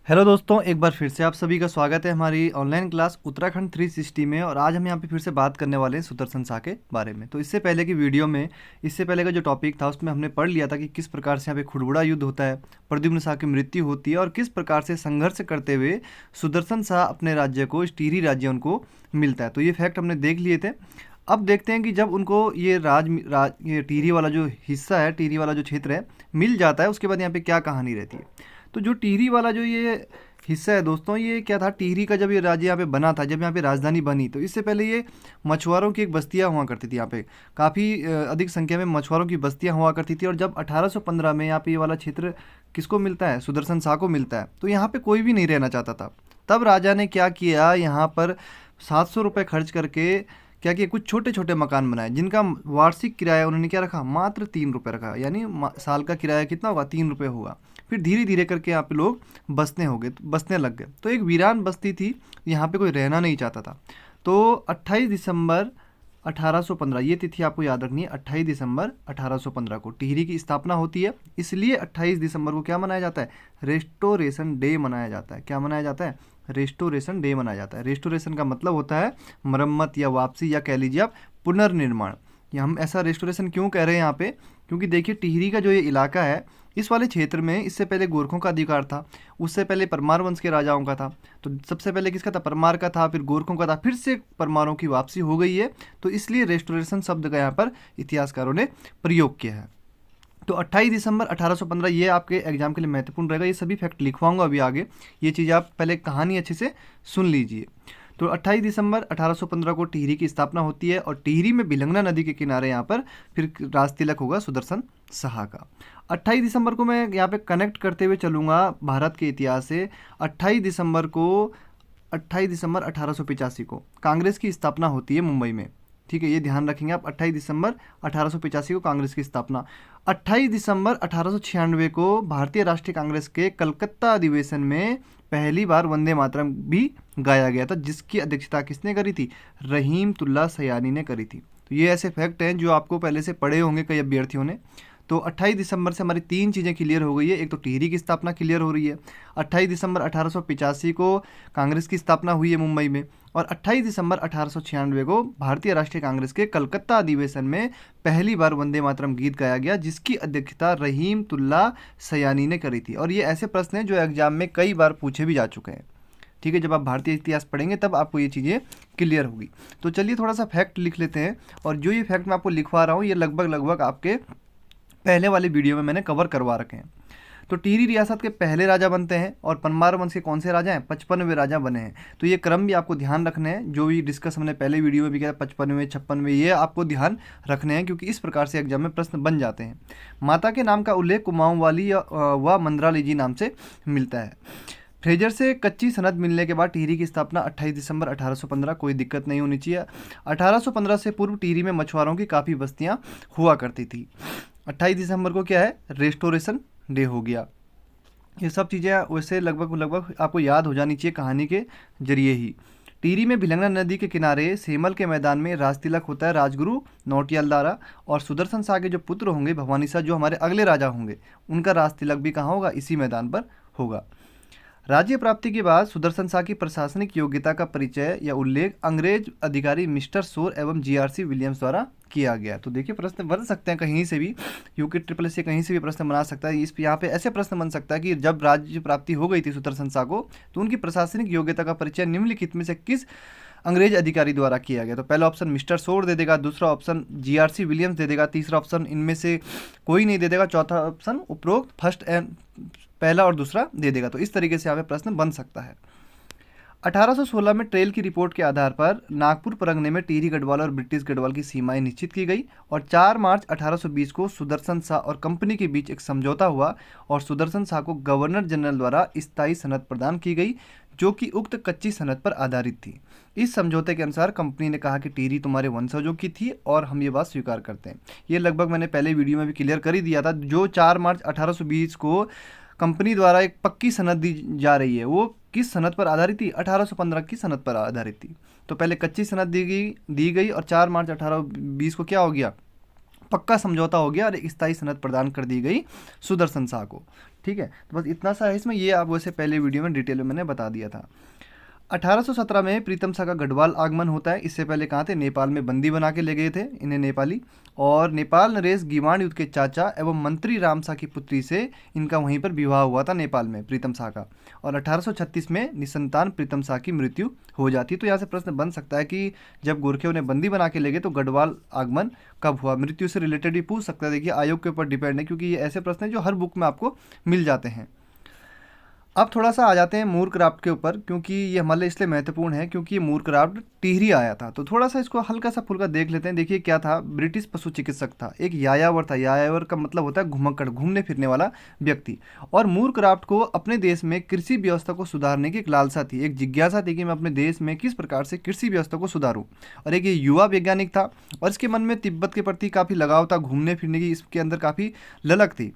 Hello दोस्तों, एक बार फिर से आप सभी का स्वागत है हमारी ऑनलाइन क्लास उत्तराखंड 360 में। और आज हम यहाँ पे फिर से बात करने वाले हैं सुदर्शन शाह के बारे में। तो इससे पहले की वीडियो में, इससे पहले का जो टॉपिक था उसमें हमने पढ़ लिया था कि किस प्रकार से यहाँ पे खुड़बुड़ा युद्ध होता है, प्रद्युम्न शाह की मृत्यु होती है और किस प्रकार से संघर्ष करते हुए सुदर्शन शाह अपने राज्य को, टिहरी राज्य उनको मिलता है। तो ये फैक्ट हमने देख लिए थे। अब देखते हैं कि जब उनको ये टिहरी वाला जो हिस्सा है, टिहरी वाला जो क्षेत्र है, मिल जाता है, उसके बाद यहाँ पे क्या कहानी रहती है। तो जो टिहरी वाला जो ये हिस्सा है दोस्तों, ये क्या था, टिहरी का जब ये राज्य यहाँ पे बना था, जब यहाँ पे राजधानी बनी, तो इससे पहले ये मछुआरों की एक बस्तियाँ हुआ करती थी। यहाँ पे काफ़ी अधिक संख्या में मछुआरों की बस्तियाँ हुआ करती थी। और जब 1815 में यहाँ पे ये वाला क्षेत्र किसको मिलता है, सुदर्शन शाह को मिलता है, तो यहाँ पे कोई भी नहीं रहना चाहता था। तब राजा ने क्या किया, यहाँ पर 700 रुपये खर्च करके क्या किया, कुछ छोटे छोटे मकान बनाए जिनका वार्षिक किराया उन्होंने क्या रखा, मात्र 3 रुपये रखा। यानी साल का किराया कितना होगा, 3 रुपये होगा। फिर धीरे धीरे करके यहाँ पे लोग बसने लग गए। तो एक वीरान बस्ती थी, यहाँ पे कोई रहना नहीं चाहता था। तो 28 दिसंबर 1815, ये तिथि आपको याद रखनी है, 28 दिसंबर 1815 को टिहरी की स्थापना होती है। इसलिए 28 दिसंबर को क्या मनाया जाता है, रेस्टोरेशन डे मनाया जाता है। क्या मनाया जाता है, रेस्टोरेशन डे मनाया जाता है। रेस्टोरेशन का मतलब होता है मरम्मत या वापसी, या कह लीजिए आप पुनर्निर्माण। ये हम ऐसा रेस्टोरेशन क्यों कह रहे हैं यहाँ पे, क्योंकि देखिए टिहरी का जो ये इलाका है, इस वाले क्षेत्र में इससे पहले गोरखों का अधिकार था, उससे पहले परमार वंश के राजाओं का था। तो सबसे पहले किसका था, परमार का था, फिर गोरखों का था, फिर से परमारों की वापसी हो गई है। तो इसलिए रेस्टोरेशन शब्द का यहाँ पर इतिहासकारों ने प्रयोग किया है। तो 28 दिसंबर 1815 ये आपके एग्जाम के लिए महत्वपूर्ण रहेगा। ये सभी फैक्ट लिखवाऊंगा अभी आगे, ये चीज़ आप पहले कहानी अच्छे से सुन लीजिए। तो 28 दिसंबर 1815 को टिहरी की स्थापना होती है और टिहरी में भिलंगना नदी के किनारे यहाँ पर फिर राज तिलक होगा सुदर्शन शाह का। 28 दिसंबर को मैं यहाँ पे कनेक्ट करते हुए चलूँगा भारत के इतिहास से। 28 दिसंबर 1885 को कांग्रेस की स्थापना होती है मुंबई में। ठीक है, ये ध्यान रखेंगे आप, 28 दिसंबर 1885 को कांग्रेस की स्थापना। 28 दिसंबर 1896 को भारतीय राष्ट्रीय कांग्रेस के कलकत्ता अधिवेशन में पहली बार वंदे मातरम भी गाया गया था, जिसकी अध्यक्षता किसने करी थी, रहीमतुल्लाह सयानी ने करी थी। तो ये ऐसे फैक्ट हैं जो आपको पहले से पढ़े होंगे कई अभ्यर्थियों ने। तो 28 दिसंबर से हमारी तीन चीज़ें क्लियर हो गई है। एक तो टिहरी की स्थापना क्लियर हो रही है, 28 दिसंबर 1885 को कांग्रेस की स्थापना हुई है मुंबई में, और 28 दिसंबर 1896 को भारतीय राष्ट्रीय कांग्रेस के कलकत्ता अधिवेशन में पहली बार वंदे मातरम गीत गाया गया, जिसकी अध्यक्षता रहीमतुल्लाह सयानी ने करी थी। और ये ऐसे प्रश्न हैं जो एग्जाम में कई बार पूछे भी जा चुके हैं। ठीक है, जब आप भारतीय इतिहास पढ़ेंगे तब आपको ये चीज़ें क्लियर होगी। तो चलिए थोड़ा सा फैक्ट लिख लेते हैं। और जो ये फैक्ट मैं आपको लिखवा रहा हूँ, ये लगभग आपके पहले वाले वीडियो में मैंने कवर करवा रखे हैं। तो टिहरी रियासत के पहले राजा बनते हैं और परमार वंश के कौन से राजा हैं, 55वें राजा बने हैं। तो ये क्रम भी आपको ध्यान रखने हैं, जो भी डिस्कस हमने पहले वीडियो में भी किया, 55वें 56वें, ये आपको ध्यान रखने हैं क्योंकि इस प्रकार से एग्जाम में प्रश्न बन जाते हैं। माता के नाम का उल्लेख कुमाऊं वाली व मंदराली जी नाम से मिलता है। फ्रेजर से कच्ची सनद मिलने के बाद टिहरी की स्थापना 28 दिसंबर 1815, कोई दिक्कत नहीं होनी चाहिए। 1815 से पूर्व टिहरी में मछुआरों की काफ़ी बस्तियां हुआ करती थी। 28 दिसंबर को क्या है, रेस्टोरेशन डे हो गया। ये सब चीज़ें वैसे लगभग आपको याद हो जानी चाहिए कहानी के जरिए ही। टिहरी में भिलंगना नदी के किनारे सेमल के मैदान में राज तिलक होता है राजगुरु नौटियाल द्वारा। और सुदर्शन शाह के जो पुत्र होंगे, भवानी शाह, जो हमारे अगले राजा होंगे, उनका राज तिलक भी कहाँ होगा, इसी मैदान पर होगा। राज्य प्राप्ति के बाद सुदर्शन शाह की प्रशासनिक योग्यता का परिचय या उल्लेख अंग्रेज अधिकारी मिस्टर शोर एवं जीआरसी विलियम्स द्वारा किया गया। तो देखिए प्रश्न बन सकते हैं कहीं से भी, यूके ट्रिपल से कहीं से भी प्रश्न बना सकता है। इस यहाँ पे ऐसे प्रश्न बन सकता है कि जब राज्य प्राप्ति हो गई थी सुदर्शन शाह को, तो उनकी प्रशासनिक योग्यता का परिचय निम्नलिखित में से किस अंग्रेज अधिकारी द्वारा किया गया। तो पहला ऑप्शन मिस्टर शोर दे देगा, दूसरा ऑप्शन जीआरसी विलियम्स दे देगा, तीसरा ऑप्शन इनमें से कोई नहीं दे देगा, चौथा ऑप्शन उपरोक्त फर्स्ट एंड पहला और दूसरा दे देगा। तो इस तरीके से यहाँ पे प्रश्न बन सकता है। 1816 में ट्रेल की रिपोर्ट के आधार पर नागपुर परगने में टिहरी गढ़वाल और ब्रिटिश गढ़वाल की सीमाएं निश्चित की गई और 4 मार्च 1820 को सुदर्शन शाह और कंपनी के बीच एक समझौता हुआ और सुदर्शन शाह को गवर्नर जनरल द्वारा स्थायी सनद प्रदान की गई, जो कि उक्त कच्ची सनद पर आधारित थी। इस समझौते के अनुसार कंपनी ने कहा कि टिहरी तुम्हारे वंशजों की थी और हम ये बात स्वीकार करते हैं। ये लगभग मैंने पहले वीडियो में भी क्लियर कर ही दिया था। जो 4 मार्च 1820 को कंपनी द्वारा एक पक्की सनद दी जा रही है, वो किस सनद पर आधारित थी, 1815 की सनद पर आधारित थी। तो पहले कच्ची सनद दी गई और 4 मार्च 1820 को क्या हो गया, पक्का समझौता हो गया और एक स्थायी सनद प्रदान कर दी गई सुदर्शन शाह को। ठीक ठीक है, तो बस इतना सा है इसमें, ये आप वैसे पहले वीडियो में डिटेल में मैंने बता दिया था। 1817 में प्रीतम शाह का गढ़वाल आगमन होता है। इससे पहले कहाँ थे, नेपाल में बंदी बना के ले गए थे इन्हें नेपाली, और नेपाल नरेश गीवाण युद्ध के चाचा एवं मंत्री राम शाह की पुत्री से इनका वहीं पर विवाह हुआ था नेपाल में प्रीतम शाह का, और 1836 में निसंतान प्रीतम शाह की मृत्यु हो जाती। तो यहाँ से प्रश्न बन सकता है कि जब गोरखे उन्हें बंदी बना के ले गए तो गढ़वाल आगमन कब हुआ, मृत्यु से रिलेटेड भी पूछ सकता है। देखिए आयोग के ऊपर डिपेंड है, क्योंकि ये ऐसे प्रश्न हैं जो हर बुक में आपको मिल जाते हैं। अब थोड़ा सा आ जाते हैं मूरक्राफ्ट के ऊपर, क्योंकि ये हमारे लिए इसलिए महत्वपूर्ण है क्योंकि ये मूरक्राफ्ट टिहरी आया था। तो थोड़ा सा इसको हल्का सा फुल्का देख लेते हैं। देखिए क्या था, ब्रिटिश पशु चिकित्सक था, एक यायावर था। यायावर का मतलब होता है घुमक्कड़, घूमने फिरने वाला व्यक्ति। और मूरक्राफ्ट को अपने देश में कृषि व्यवस्था को सुधारने की एक लालसा थी, एक जिज्ञासा थी कि मैं अपने देश में किस प्रकार से कृषि व्यवस्था को सुधारूं। और एक ये युवा वैज्ञानिक था और इसके मन में तिब्बत के प्रति काफ़ी लगाव था, घूमने फिरने की इसके अंदर काफ़ी ललक थी।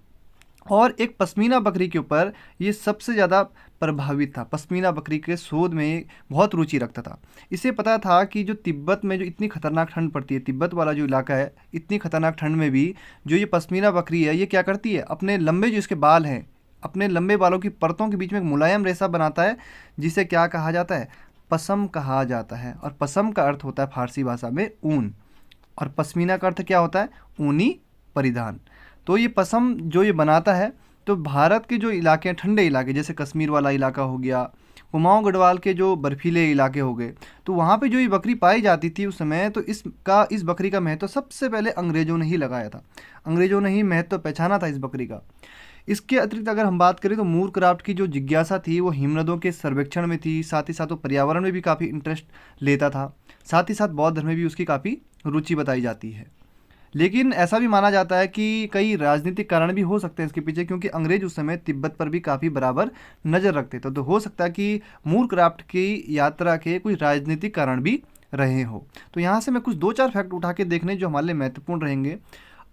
और एक पश्मीना बकरी के ऊपर ये सबसे ज़्यादा प्रभावित था, पश्मीना बकरी के शोध में बहुत रुचि रखता था। इसे पता था कि जो तिब्बत में जो इतनी खतरनाक ठंड पड़ती है, तिब्बत वाला जो इलाका है, इतनी खतरनाक ठंड में भी जो ये पश्मीना बकरी है ये क्या करती है, अपने लंबे जो इसके बाल हैं, अपने लंबे बालों की परतों के बीच में एक मुलायम रेशा बनाता है, जिसे क्या कहा जाता है, पसम कहा जाता है। और पसम का अर्थ होता है फारसी भाषा में ऊन, और पश्मीना का अर्थ क्या होता है, ऊनी परिधान। तो ये पसम जो ये बनाता है, तो भारत के जो इलाके हैं, ठंडे इलाके, जैसे कश्मीर वाला इलाका हो गया, कुमाऊं गढ़वाल के जो बर्फीले इलाके हो गए, तो वहाँ पे जो ये बकरी पाई जाती थी उस समय, तो इस बकरी का महत्व सबसे पहले अंग्रेज़ों ने ही लगाया था, अंग्रेज़ों ने ही महत्व पहचाना था इस बकरी का। इसके अतिरिक्त अगर हम बात करें तो मूरक्राफ्ट की जो जिज्ञासा थी वो हिमनदों के सर्वेक्षण में थी, साथ ही साथ वो पर्यावरण में भी काफ़ी इंटरेस्ट लेता था, साथ ही साथ बौद्ध धर्म में भी उसकी काफ़ी रुचि बताई जाती है। लेकिन ऐसा भी माना जाता है कि कई राजनीतिक कारण भी हो सकते हैं इसके पीछे, क्योंकि अंग्रेज उस समय तिब्बत पर भी काफ़ी बराबर नज़र रखते थे। तो हो सकता है कि मूरक्राफ्ट की यात्रा के कुछ राजनीतिक कारण भी रहे हो। तो यहाँ से मैं कुछ 2-4 फैक्ट उठा के देखने जो हमारे लिए महत्वपूर्ण रहेंगे।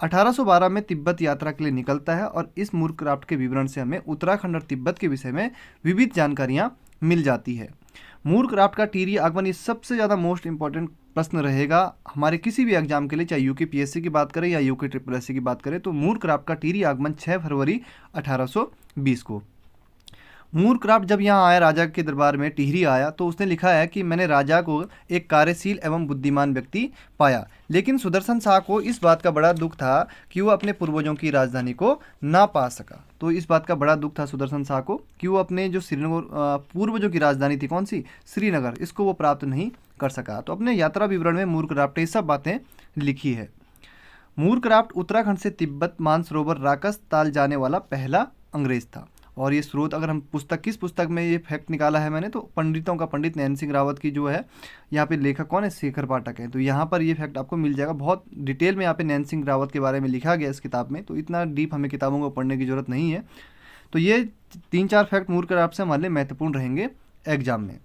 1812 में तिब्बत यात्रा के लिए निकलता है, और इस मूरक्राफ्ट के विवरण से हमें उत्तराखंड और तिब्बत के विषय में विविध जानकारियाँ मिल जाती है। मूरक्राफ्ट का टिहरी आगमन ये सबसे ज़्यादा मोस्ट इंपॉर्टेंट प्रश्न रहेगा हमारे किसी भी एग्जाम के लिए, चाहे यूके पीएससी की बात करें या यूके ट्रिपल एससी की बात करें। तो मूरक्राफ्ट का टिहरी आगमन 6 फरवरी 1820 को। मूरक्राफ्ट जब यहाँ आया, राजा के दरबार में टिहरी आया, तो उसने लिखा है कि मैंने राजा को एक कार्यशील एवं बुद्धिमान व्यक्ति पाया, लेकिन सुदर्शन शाह को इस बात का बड़ा दुख था कि वो अपने पूर्वजों की राजधानी को ना पा सका। तो इस बात का बड़ा दुख था सुदर्शन शाह को कि वो अपने जो श्रीनगर पूर्वजों की राजधानी थी, कौन सी, श्रीनगर, इसको वो प्राप्त नहीं कर सका। तो अपने यात्रा विवरण में मूरक्राफ्ट ने ये सब बातें लिखी है। मूरक्राफ्ट उत्तराखंड से तिब्बत मानसरोवर राकस ताल जाने वाला पहला अंग्रेज था। और ये स्रोत अगर हम किस पुस्तक में ये फैक्ट निकाला है मैंने, तो पंडितों का पंडित नैन सिंह रावत की जो है, यहाँ पे लेखक कौन है, शेखर पाठक है। तो यहाँ पर ये फैक्ट आपको मिल जाएगा, बहुत डिटेल में यहाँ पे नैन सिंह रावत के बारे में लिखा गया इस किताब में। तो इतना डीप हमें किताबों को पढ़ने की जरूरत नहीं है। तो ये 3-4 फैक्ट मूरक्राफ्ट से हमारे लिए महत्वपूर्ण रहेंगे एग्जाम में।